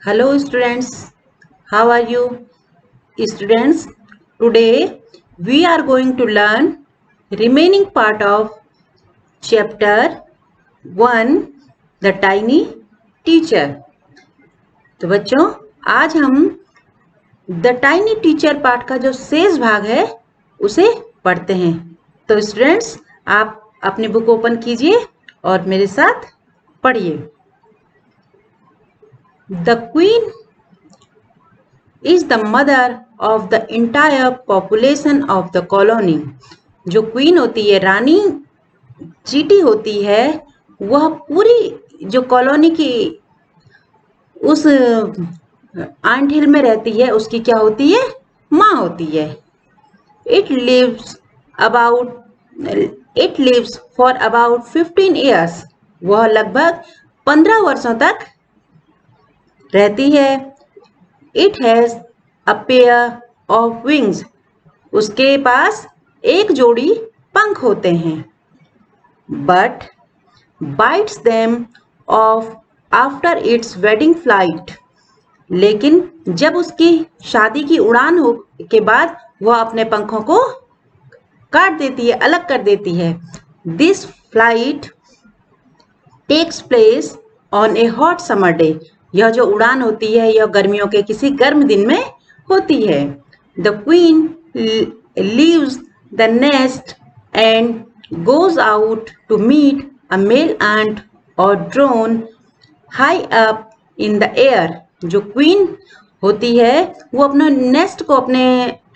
Hello students, how are you? Students, today we are going to learn remaining part of chapter 1 The Tiny Teacher. तो बच्चों आज हम the tiny teacher part का जो शेष भाग है उसे पढ़ते हैं। तो स्टूडेंट्स आप अपनी बुक ओपन कीजिए और मेरे साथ पढ़िए। The queen is the mother of the entire population of the colony। जो क्वीन होती है, रानी चींटी होती है, वह पूरी जो कॉलोनी की उस आंट हिल में रहती है उसकी क्या होती है? माँ होती है। It lives for about 15 years। वह लगभग 15 वर्षों तक रहती है। It has a pair of wings। उसके पास एक जोड़ी पंख होते हैं। But bites them off after its wedding flight। लेकिन जब उसकी शादी की उड़ान हो के बाद वह अपने पंखों को काट देती है, अलग कर देती है। This flight takes place on a hot summer day। यह जो उड़ान होती है यह गर्मियों के किसी गर्म दिन में होती है। The queen leaves the nest and goes out to meet a male ant or drone high up in the air। जो क्वीन होती है वो अपने नेस्ट को, अपने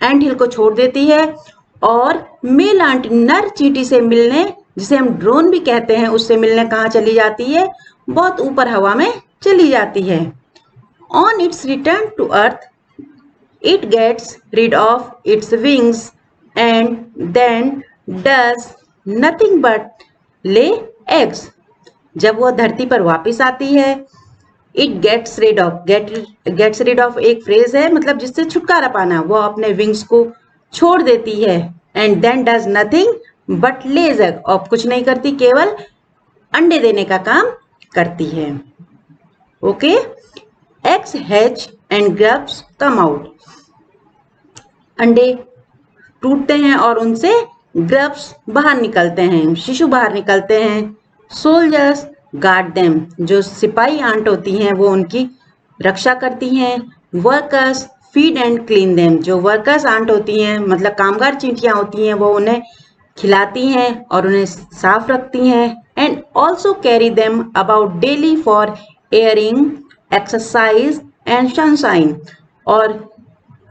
एंट हिल को छोड़ देती है और मेल आंट नर चींटी से मिलने, जिसे हम ड्रोन भी कहते हैं, उससे मिलने कहाँ चली जाती है? बहुत ऊपर हवा में चली जाती है। On its return to earth, it gets rid of its wings and then does nothing but lay eggs। जब वह धरती पर वापस आती है, it gets rid of एक फ्रेज है, मतलब जिससे छुटकारा पाना। वह अपने विंग्स को छोड़ देती है and then does nothing but lays egg। और कुछ नहीं करती, केवल अंडे देने का काम करती है। Okay, eggs hatch and grubs come out। अंडे टूटते हैं और उनसे ग्रब्स बाहर निकलते हैं, शिशु बाहर निकलते हैं। Soldiers guard them. जो सिपाही आंट होती हैं वो उनकी रक्षा करती हैं। Workers feed and clean them. जो वर्कर्स आंट होती हैं, मतलब कामगार चींटियां होती हैं, वो उन्हें खिलाती हैं और उन्हें साफ रखती हैं। And also carry them about daily for airing, exercise and sunshine. और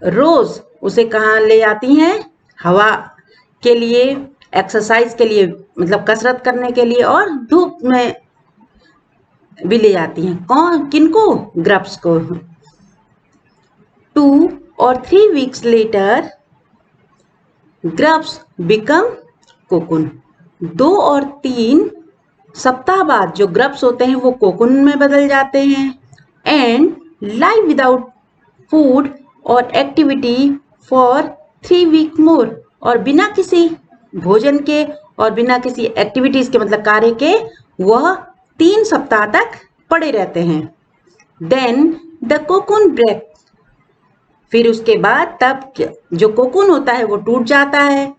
रोज उसे कहाँ ले जाती हैं? हवा के लिए, एक्सरसाइज के लिए, मतलब कसरत करने के लिए, और धूप में भी ले जाती हैं। कौन? किनको? ग्रब्स को। 2 or 3 weeks later grubs become cocoon। 2 और 3 सप्ताह बाद जो ग्रब्स होते हैं वो कोकुन में बदल जाते हैं। एंड लाइव विदाउट फूड और एक्टिविटी फॉर 3 weeks मोर। और बिना किसी भोजन के और बिना किसी एक्टिविटीज के, मतलब कार्य के, वह 3 सप्ताह तक पड़े रहते हैं। Then the cocoon break. फिर उसके बाद तब जो कोकुन होता है वो टूट जाता है।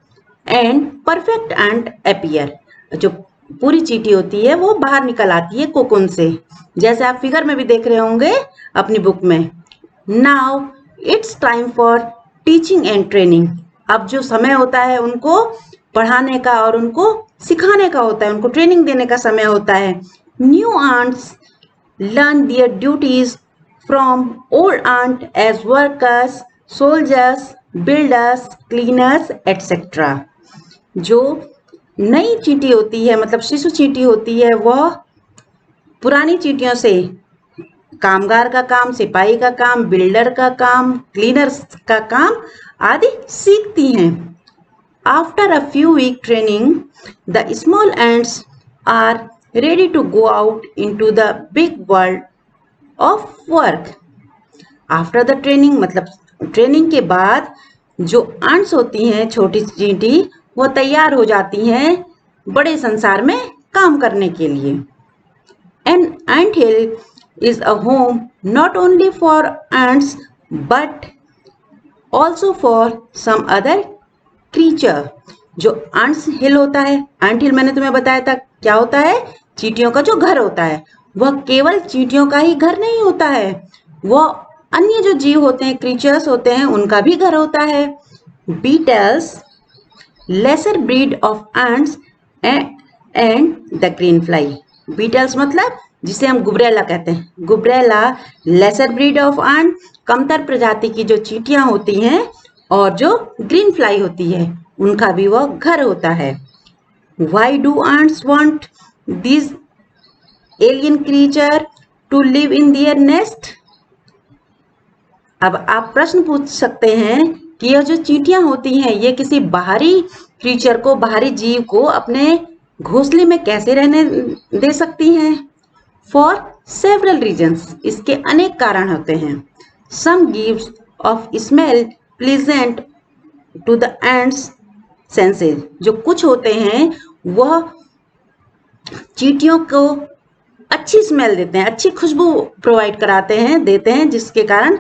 And perfect ant appear. जो पूरी चींटी होती है वो बाहर निकल आती है कोकुन से, जैसे आप फिगर में भी देख रहे होंगे अपनी बुक में। Now it's time for teaching and training. अब जो समय होता है उनको पढ़ाने का और उनको सिखाने का होता है, उनको ट्रेनिंग देने का समय होता है। New ants learn their duties from old ant as workers, soldiers, builders, cleaners etcetera. जो नई चींटी होती है, मतलब शिशु चींटी होती है, वह पुरानी चींटियों से कामगार का काम, सिपाही का काम, बिल्डर का काम, क्लीनर्स का काम आदि सीखती हैं। After a few week training the small ants are ready to go out into the big world of work. After the training, मतलब ट्रेनिंग के बाद जो एंट्स होती हैं, छोटी चींटी, वो तैयार हो जाती हैं बड़े संसार में काम करने के लिए। An anthill is a home not only for ants but also for some other creature. जो ants hill होता है, ant hill मैंने तुम्हें बताया था क्या होता है, चींटियों का जो घर होता है, वह केवल चींटियों का ही घर नहीं होता है, वह अन्य जो जीव होते हैं, क्रीचर्स होते हैं, उनका भी घर होता है. Beetles, lesser breed of ants and the green fly. Beetles मतलब जिसे हम गुबरेला कहते हैं, गुबरेला लेसर ब्रीड ऑफ ant, कमतर प्रजाति की जो चींटियां होती हैं, और जो ग्रीन फ्लाई होती है उनका भी वह घर होता है. Why do ants want these alien creature to live in their nest? अब आप प्रश्न पूछ सकते हैं कि यह जो चींटियां होती हैं ये किसी बाहरी क्रीचर को, बाहरी जीव को अपने घोंसले में कैसे रहने दे सकती हैं? फॉर सेवरल रीजन्स, इसके अनेक कारण होते हैं. Some gives off smell pleasant to the ants senses, जो कुछ होते हैं वह चींटियों को अच्छी स्मेल देते हैं, अच्छी खुशबू प्रोवाइड कराते हैं, देते हैं, जिसके कारण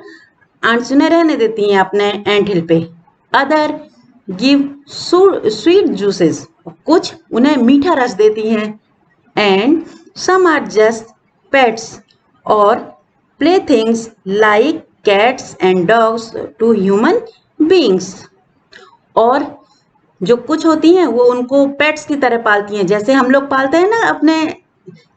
आंट्स उन्हें रहने देती हैं अपने एंट हिल पे. अदर गिव स्वीट जूसेस, कुछ उन्हें मीठा रस देती हैं. And some are just pets और play things like cats and dogs to human beings. और जो कुछ होती हैं वो उनको पेट्स की तरह पालती हैं, जैसे हम लोग पालते हैं ना अपने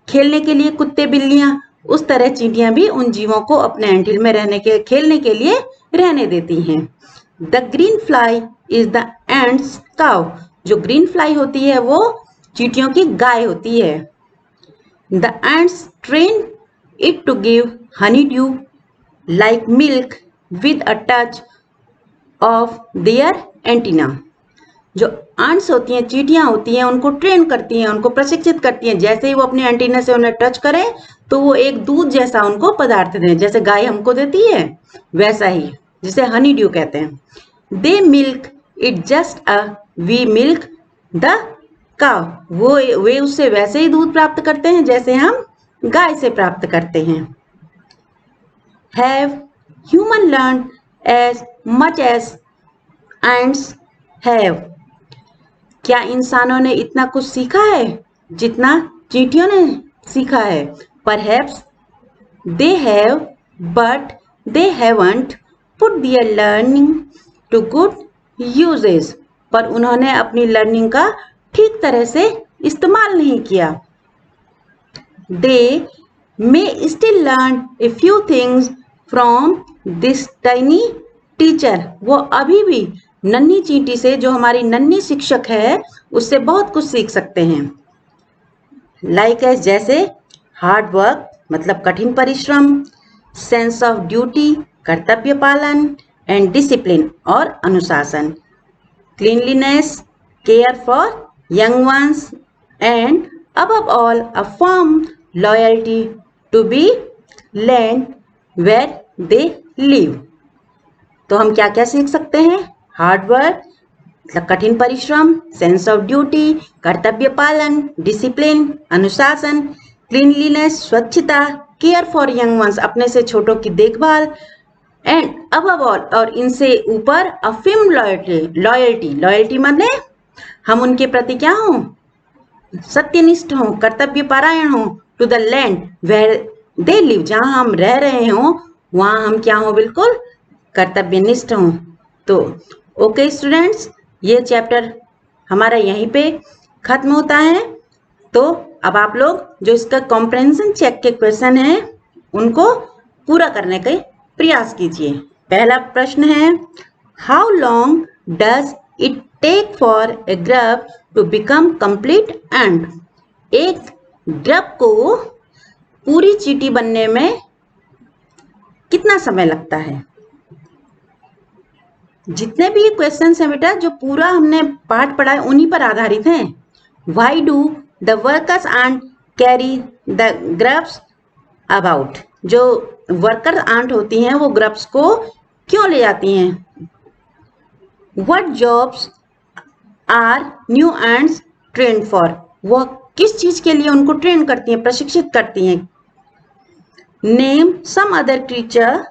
खेलने के लिए कुत्ते बिल्लियां, उस तरह चींटियां भी उन जीवों को अपने एंट हिल में रहने के, खेलने के लिए रहने देती हैं. The green fly is the ants cow, जो ग्रीन फ्लाई होती है वो चींटियों की गाय होती है. The ants train it to give honey dew like milk with a touch of their antenna. जो आंट्स होती हैं, चींटियां होती हैं, उनको ट्रेन करती हैं, उनको प्रशिक्षित करती हैं, जैसे ही वो अपने एंटीना से उन्हें टच करें तो वो एक दूध जैसा उनको पदार्थ दें, जैसे गाय हमको देती है वैसा ही, जिसे हनी ड्यू कहते हैं. They milk it just a we milk the cow, वे उससे वैसे ही दूध प्राप्त करते हैं जैसे हम गाय से प्राप्त करते हैं. Have human learn as much as ants have, क्या इंसानों ने इतना कुछ सीखा है जितना चींटियों ने सीखा है? Perhaps they have, but they haven't put their learning to good uses. पर उन्होंने अपनी लर्निंग का ठीक तरह से इस्तेमाल नहीं किया. They may still learn a few things from this tiny teacher. वो अभी भी नन्ही चींटी से, जो हमारी नन्ही शिक्षक है, उससे बहुत कुछ सीख सकते हैं. लाइक एज, जैसे हार्ड वर्क मतलब कठिन परिश्रम, सेंस ऑफ ड्यूटी कर्तव्य पालन, एंड डिसिप्लिन और अनुशासन, cleanliness, care for young ones, and above all a firm loyalty to the land where they live. तो हम क्या क्या सीख सकते हैं? हार्ड वर्क मतलब कठिन परिश्रम, सेंस ऑफ ड्यूटी कर्तव्य पालन, डिसिप्लिन अनुशासन, क्लीनलीनेस स्वच्छता, केयर फॉर यंग वंस अपने से छोटों की देखभाल, एंड अबव ऑल और इनसे ऊपर अ फर्म लॉयल्टी. लॉयल्टी माने हम उनके प्रति क्या हों? सत्यनिष्ठ हों, कर्तव्य पारायण हों. To the land where they live, जहाँ हम रह रहे हों वहाँ हम क्या हों? बिल्कुल कर्तव्यनिष्ठ हों. तो ओके स्टूडेंट्स, ये चैप्टर हमारा यहीं पे खत्म होता है. तो अब आप लोग जो इसका कॉम्प्रहेंशन चेक के क्वेश्चन हैं उनको पूरा करने के प्रयास कीजिए. पहला प्रश्न है, how long does it take for a grub to become complete ant? एक ग्रब को पूरी चींटी बनने में कितना समय लगता है? जितने भी क्वेश्चन हैं बेटा, जो पूरा हमने पाठ पढ़ा है उन्हीं पर आधारित हैं. Why do the workers ant carry the grubs about? जो वर्कर आंट होती हैं वो ग्रब्स को क्यों ले जाती हैं? What jobs are new ants train for? वह किस चीज के लिए उनको ट्रेन करती हैं, प्रशिक्षित करती हैं? Name some other creature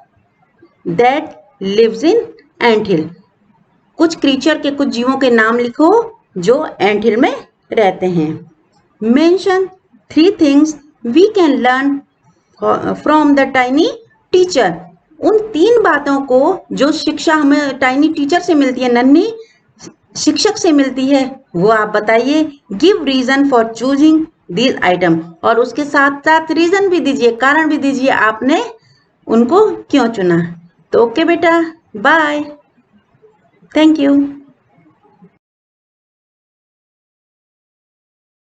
that lives in ant hill. कुछ क्रीचर के, कुछ जीवों के नाम लिखो जो एंट हिल में रहते हैं। Mention 3 things we can learn from the tiny teacher. उन 3 बातों को जो शिक्षा हमें टाइनी टीचर से मिलती है, नन्ही शिक्षक से मिलती है, वो आप बताइए। Give reason for choosing this item, और उसके साथ साथ रीजन भी दीजिए, कारण भी दीजिए आपने उनको क्यों चुना। तो ओके बेटा, बाय, थैंक यू।